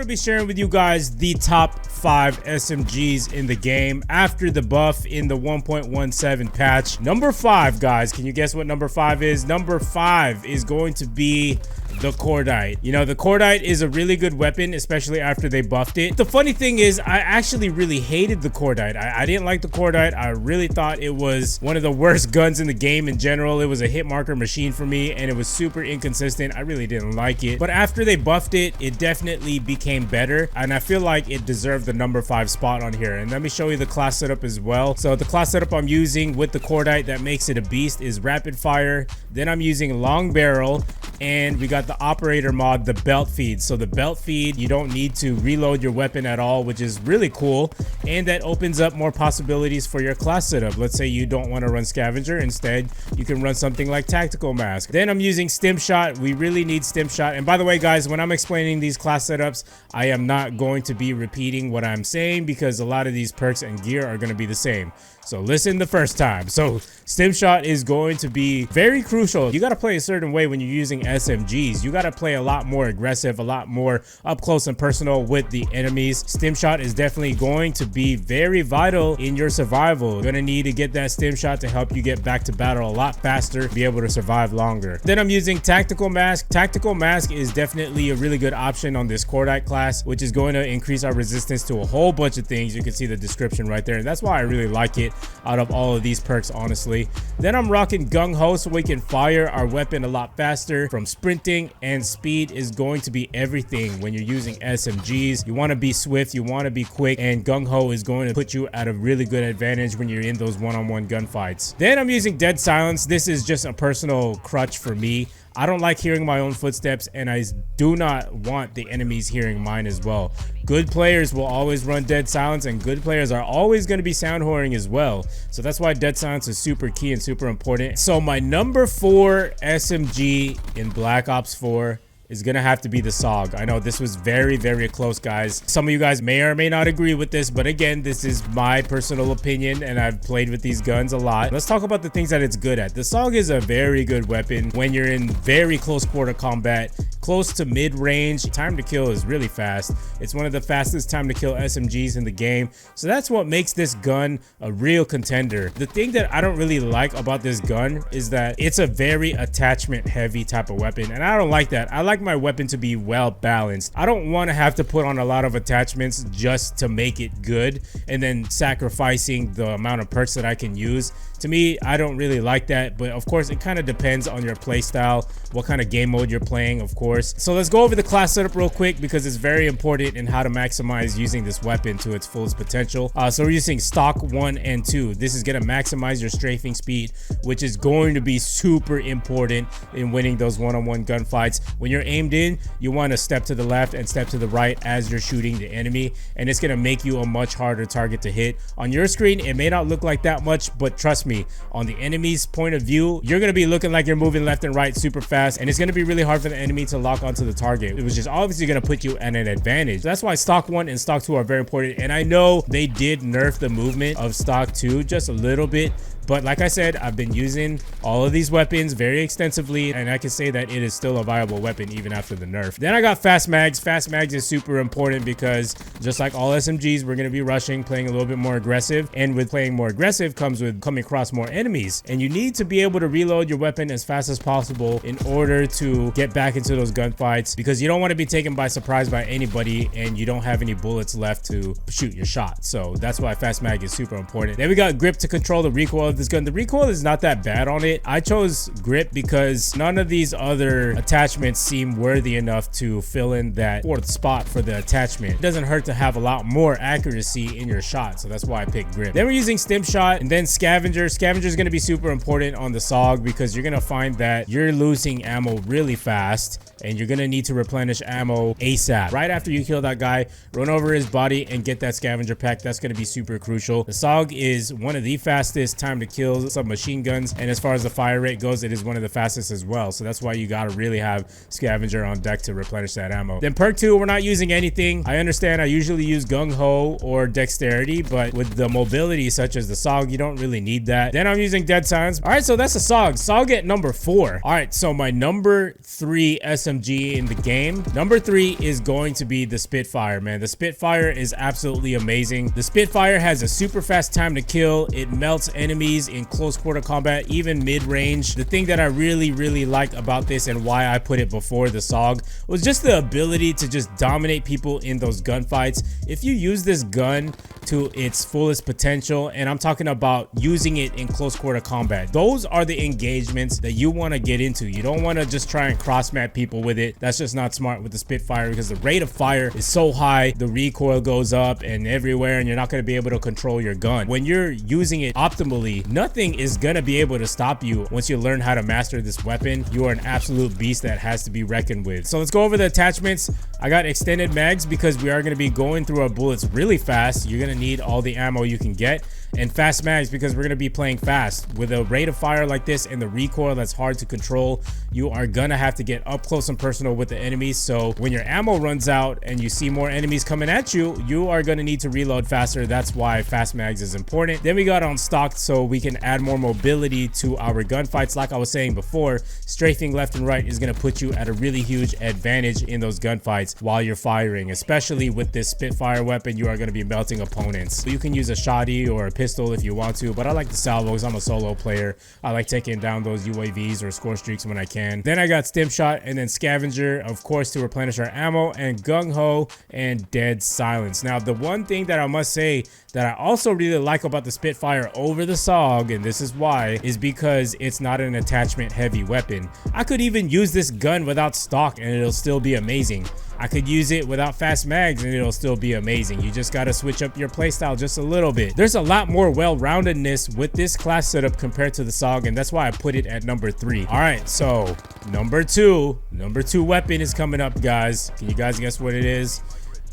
be sharing with you guys the top 5 SMGs in the game after the buff in the 1.17 patch. Number 5, guys, can you guess what number 5 is? Number 5 is going to be the Cordite. You know, the Cordite is a really good weapon, especially after they buffed it. The funny thing is, I actually really hated the Cordite. I didn't like the Cordite. I really thought it was one of the worst guns in the game in general. It was a hit marker machine for me, and it was super inconsistent. I really didn't like it. But after they buffed it, it definitely became better, and I feel like it deserved the number 5 spot on here. And let me show you the class setup as well. So the class setup I'm using with the Cordite that makes it a beast is rapid fire. Then I'm using long barrel, and we got the operator mod, the belt feed. So the belt feed, you don't need to reload your weapon at all, which is really cool, and that opens up more possibilities for your class setup. Let's say you don't want to run scavenger, instead you can run something like tactical mask. Then I'm using stim shot. We really need stim shot. And by the way, guys, when I'm explaining these class setups, I am not going to be repeating what I'm saying because a lot of these perks and gear are going to be the same. So listen the first time. So stim shot is going to be very crucial. You got to play a certain way when you're using SMGs. You got to play a lot more aggressive, a lot more up close and personal with the enemies. Stim shot is definitely going to be very vital in your survival. You're going to need to get that stim shot to help you get back to battle a lot faster, be able to survive longer. Then I'm using tactical mask. Tactical mask is definitely a really good option on this Cordite class, which is going to increase our resistance to a whole bunch of things. You can see the description right there. That's why I really like it out of all of these perks, honestly. Then I'm rocking gung ho so we can fire our weapon a lot faster. From sprinting and speed is going to be everything when you're using SMGs. You want to be swift, you want to be quick, and gung ho is going to put you at a really good advantage when you're in those one-on-one gunfights. Then I'm using dead silence. This is just a personal crutch for me. I don't like hearing my own footsteps, and I do not want the enemies hearing mine as well. Good players will always run dead silence, and good players are always going to be sound whoring as well. So that's why dead silence is super key and super important. So my number 4 SMG in Black Ops 4 is gonna have to be the SOG. I know this was very, very close, guys. Some of you guys may or may not agree with this, but again, this is my personal opinion, and I've played with these guns a lot. Let's talk about the things that it's good at. The SOG is a very good weapon when you're in very close quarter combat, close to mid-range. Time to kill is really fast. It's one of the fastest time to kill SMGs in the game. So that's what makes this gun a real contender. The thing that I don't really like about this gun is that it's a very attachment heavy type of weapon, and I don't like that. I like my weapon to be well balanced. I don't want to have to put on a lot of attachments just to make it good and then sacrificing the amount of perks that I can use. To me, I don't really like that, but of course it kind of depends on your play style, what kind of game mode you're playing, of course. So let's go over the class setup real quick because it's very important in how to maximize using this weapon to its fullest potential. So we're using stock 1 and 2. This is going to maximize your strafing speed, which is going to be super important in winning those one-on-one gunfights. When you're aimed in, you want to step to the left and step to the right as you're shooting the enemy, and it's going to make you a much harder target to hit. On your screen, it may not look like that much, but trust me, on the enemy's point of view, you're going to be looking like you're moving left and right super fast, and it's going to be really hard for the enemy to lock onto the target. It was just obviously going to put you at an advantage. So that's why stock 1 and stock 2 are very important, and I know they did nerf the movement of stock 2 just a little bit, but like I said, I've been using all of these weapons very extensively, and I can say that it is still a viable weapon even after the nerf. Then I got fast mags. Fast mags is super important because just like all SMGs, we're going to be rushing, playing a little bit more aggressive, and with playing more aggressive comes with coming across more enemies, and you need to be able to reload your weapon as fast as possible in order to get back into those gunfights, because you don't want to be taken by surprise by anybody and you don't have any bullets left to shoot your shot. So that's why fast mag is super important. Then we got grip to control the recoil of this gun. The recoil is not that bad on it. I chose grip because none of these other attachments seem worthy enough to fill in that 4th spot for the attachment. It doesn't hurt to have a lot more accuracy in your shot, so that's why I picked grip. Then we're using stim shot, and then scavenger. Scavenger is going to be super important on the SOG because you're going to find that you're losing ammo really fast, and you're going to need to replenish ammo ASAP. Right after you kill that guy, run over his body and get that scavenger pack. That's going to be super crucial. The SOG is one of the fastest time to kill submachine guns, and as far as the fire rate goes, it is one of the fastest as well. So that's why you got to really have scavenger on deck to replenish that ammo. Then perk 2, we're not using anything. I understand I usually use gung ho or dexterity, but with the mobility such as the SOG, you don't really need that. Then I'm using dead silence. All right, so that's the SOG. SOG at number 4. All right, so my number 3 SMG SMG in the game. Number 3 is going to be the Spitfire, man. The Spitfire is absolutely amazing. The Spitfire has a super fast time to kill. It melts enemies in close quarter combat, even mid-range. The thing that I really like about this and why I put it before the SOG was just the ability to just dominate people in those gunfights. If you use this gun to its fullest potential, and I'm talking about using it in close quarter combat, those are the engagements that you want to get into. You don't want to just try and cross map people with it. That's just not smart with the Spitfire, because the rate of fire is so high, the recoil goes up and everywhere, and you're not going to be able to control your gun. When you're using it optimally, nothing is going to be able to stop you. Once you learn how to master this weapon, you are an absolute beast that has to be reckoned with. So let's go over the attachments. I got extended mags because we are going to be going through our bullets really fast. You're going to need all the ammo you can get, and fast mags because we're going to be playing fast. With a rate of fire like this and the recoil that's hard to control, you are going to have to get up close and personal with the enemies. So when your ammo runs out and you see more enemies coming at you, you are going to need to reload faster. That's why fast mags is important. Then we got on stock so we can add more mobility to our gunfights. Like I was saying before, strafing left and right is going to put you at a really huge advantage in those gunfights while you're firing. Especially with this Spitfire weapon, you are going to be melting opponents. You can use a shotty or a pistol if you want to, but I like the salvos. I'm a solo player. I like taking down those UAVs or score streaks when I can. Then I got stim shot and then scavenger, of course, to replenish our ammo, and gung ho and dead silence. Now, the one thing that I must say that I also really like about the Spitfire over the SOG, and this is why, is because it's not an attachment heavy weapon. I could even use this gun without stock and it'll still be amazing. I could use it without fast mags and it'll still be amazing. You just got to switch up your playstyle just a little bit. There's a lot more well-roundedness with this class setup compared to the SOG, and that's why I put it at number 3. All right, so number two weapon is coming up, guys. Can you guys guess what it is?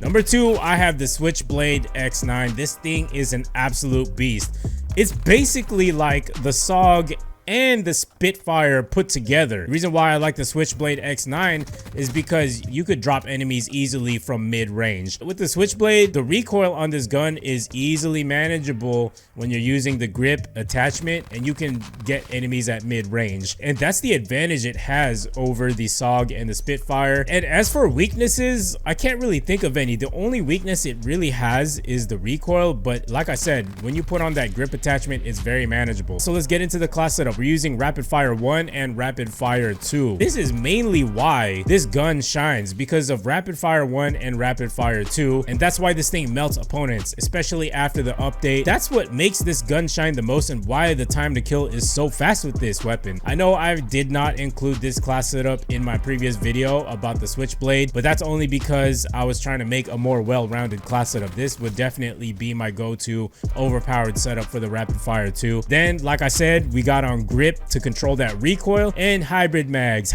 Number 2, I have the Switchblade X9. This thing is an absolute beast. It's basically like the SOG and the Spitfire put together. The reason why I like the Switchblade X9 is because you could drop enemies easily from mid-range. With the Switchblade, the recoil on this gun is easily manageable when you're using the grip attachment, and you can get enemies at mid-range. And that's the advantage it has over the SOG and the Spitfire. And as for weaknesses, I can't really think of any. The only weakness it really has is the recoil, but like I said, when you put on that grip attachment, it's very manageable. So let's get into the class setup. We're using Rapid Fire 1 and Rapid Fire 2. This is mainly why this gun shines, because of Rapid Fire 1 and Rapid Fire 2, and that's why this thing melts opponents, especially after the update. That's what makes this gun shine the most, and why the time to kill is so fast with this weapon. I know I did not include this class setup in my previous video about the Switchblade, but that's only because I was trying to make a more well-rounded class setup. This would definitely be my go-to overpowered setup for the Rapid Fire 2. Then, like I said, we got on grip to control that recoil, and hybrid mags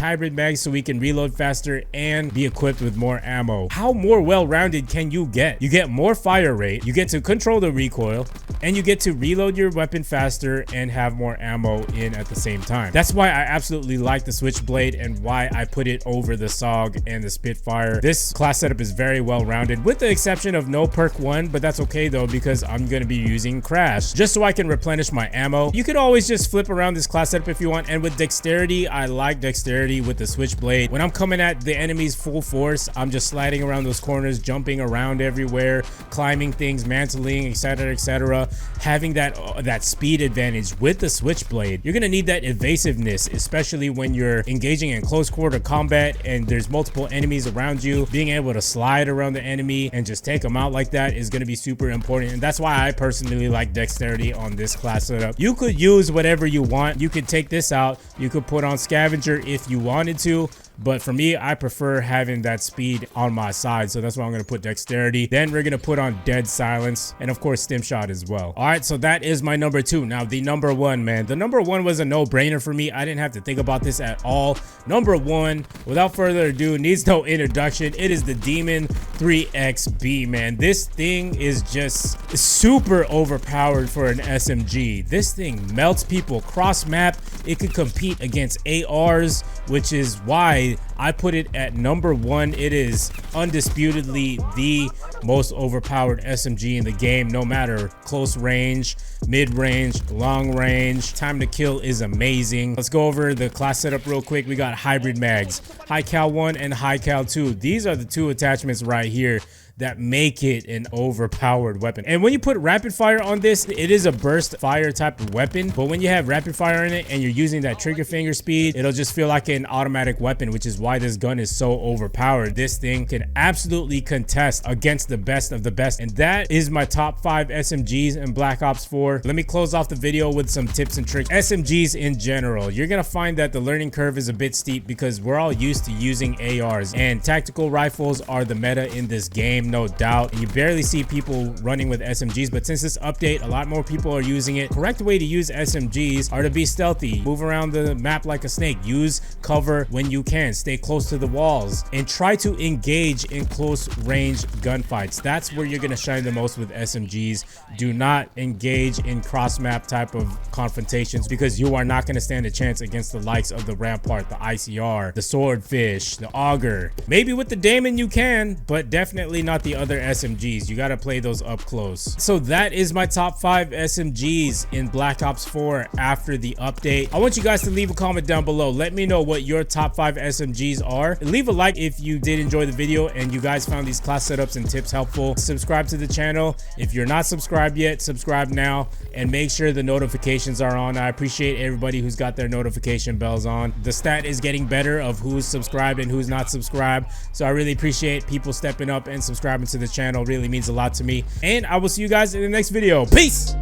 so we can reload faster and be equipped with more ammo. How more well-rounded can you get? You get more fire rate, you get to control the recoil, and you get to reload your weapon faster and have more ammo in at the same time. That's why I absolutely like the Switchblade and why I put it over the SOG and the Spitfire. This class setup is very well-rounded, with the exception of no perk 1, but that's okay though, because I'm going to be using crash just so I can replenish my ammo. You could always just flip around this class setup if you want. And with dexterity, I like dexterity with the Switchblade. When I'm coming at the enemies full force, I'm just sliding around those corners, jumping around everywhere, climbing things, mantling, etc. Having that speed advantage with the Switchblade, you're gonna need that evasiveness, especially when you're engaging in close quarter combat and there's multiple enemies around you. Being able to slide around the enemy and just take them out like that is gonna be super important, and that's why I personally like dexterity on this class setup. You could use whatever you want. You could take this out, you could put on scavenger if you wanted to, but for me, I prefer having that speed on my side, so that's why I'm going to put dexterity. Then we're going to put on dead silence, and of course stim shot as well. All right, so that is my number 2. Now the number 1, man, the number 1 was a no-brainer for me. I didn't have to think about this at all. Number 1, without further ado, needs no introduction. It is the Demon 3XB, man. This thing is just super overpowered for an SMG. This thing melts people cross map. It could compete against ARs, which is why I put it at number 1. It is undisputedly the most overpowered SMG in the game, no matter close range, mid-range, long range. Time to kill is amazing. Let's go over the class setup real quick. We got hybrid mags, high cal 1 and high cal 2. These are the two attachments right here that make it an overpowered weapon. And when you put rapid fire on this, it is a burst fire type of weapon, but when you have rapid fire in it and you're using that trigger finger speed, it'll just feel like an automatic weapon, which is why this gun is so overpowered. This thing can absolutely contest against the best of the best, and that is my top 5 SMGs in Black Ops 4. Let me close off the video with some tips and tricks. SMGs in general, you're gonna find that the learning curve is a bit steep because we're all used to using ARs, and tactical rifles are the meta in this game, no doubt. You barely see people running with SMGs, but since this update, a lot more people are using it. Correct way to use SMGs are to be stealthy, move around the map like a snake, use cover when you can, stay close to the walls, and try to engage in close range gunfights. That's where you're gonna shine the most with SMGs. Do not engage in cross map type of confrontations because you are not gonna stand a chance against the likes of the Rampart, the ICR, the Swordfish, the Auger. Maybe with the Daemon you can, but definitely not the other SMGs. You got to play those up close. So that is my top 5 SMGs in Black Ops 4 after the update. I want you guys to leave a comment down below. Let me know what your top 5 SMGs are. Leave a like if you did enjoy the video and you guys found these class setups and tips helpful. Subscribe to the channel. If you're not subscribed yet, subscribe now and make sure the notifications are on. I appreciate everybody who's got their notification bells on. The stat is getting better of who's subscribed and who's not subscribed. So I really appreciate people stepping up and subscribing to the channel. Really means a lot to me, and I will see you guys in the next video. Peace.